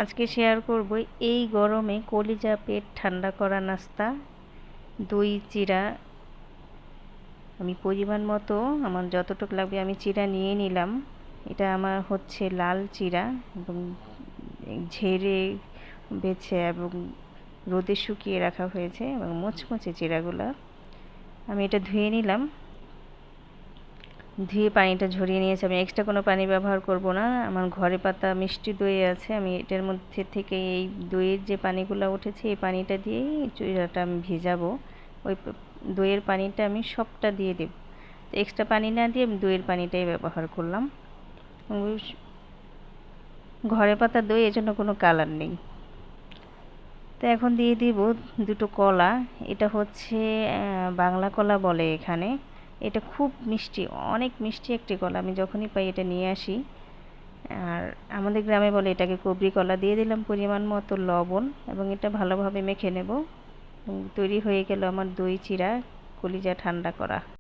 আজকে শেয়ার করব এই গরমে কলিজা পেট ঠান্ডা করা নাস্তা দই চিড়া। আমি পরিমাণ মতো আমার যতটুকু লাগবে আমি চিড়া নিয়ে নিলাম। এটা আমার হচ্ছে লাল চিড়া এবং ঝেড়ে বেছে এবং রোদে শুকিয়ে রাখা হয়েছে এবং মুচমুচে চিড়াগুলো। আমি এটা ধুয়ে নিলাম, ধুয়ে পানিটা ঝরিয়ে নিয়েছি। আমি এক্সট্রা কোনো পানি ব্যবহার করব না। আমার ঘরে পাতা মিষ্টি দই আছে, আমি এটার মধ্যে থেকে এই দইয়ের যে পানিগুলো উঠেছে এই পানিটা দিয়েই চিড়াটা আমি ভিজাবো। ওই দইয়ের পানিটা আমি সবটা দিয়ে দেব, এক্সট্রা পানি না দিয়ে আমি দইয়ের পানিটাই ব্যবহার করলাম। ঘরে পাতা দই, এজন্য কোনো কালার নেই। তো এখন দিয়ে দিব দুটো কলা। এটা হচ্ছে বাংলা কলা বলে এখানে। এটা খুব মিষ্টি, অনেক মিষ্টি একটি কলা। আমি যখনই পাই এটা নিয়ে আসি। আর আমাদের গ্রামে বলে এটাকে কবরি কলা। দিয়ে দিলাম পরিমাণ মতো লবণ এবং এটা ভালোভাবে মেখে নেব। তৈরি হয়ে গেল আমার দই চিড়া কলিজা ঠান্ডা করা।